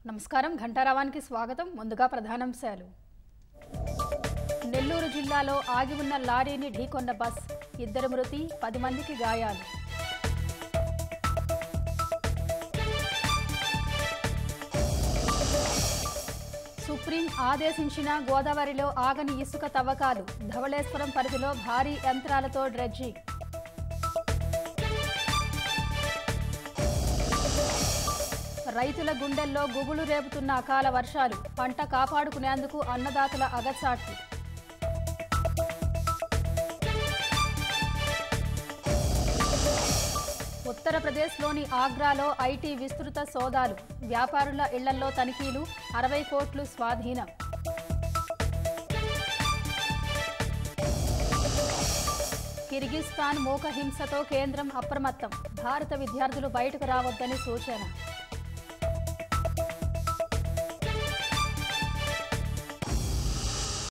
నమస్కారం ఘంటారావానికి స్వాగతం. ముందుగా ప్రధానాంశాలు. నెల్లూరు జిల్లాలో ఆగి ఉన్న లారీని ఢీకొన్న బస్, 2 మృతి, 10 మందికి గాయాలు. సుప్రీం ఆదేశించిన గోదావరిలో ఆగని ఇసుక తవ్వకాలు, ధవళేశ్వరం పరిధిలో భారీ యంత్రాలతో డ్రెడ్జింగ్. రైతుల గుండెల్లో గుబులు రేపుతున్న అకాల వర్షాలు, పంట కాపాడుకునేందుకు అన్నదాతల అగచాట్లు. ఉత్తరప్రదేశ్లోని ఆగ్రాలో ఐటీ విస్తృత సోదాలు, వ్యాపారుల ఇళ్లల్లో తనిఖీలు, 60 కోట్లు స్వాధీనం. కిర్గిస్థాన్ మూక హింసతో కేంద్రం అప్రమత్తం, భారత విద్యార్థులు బయటకు రావద్దని సూచన.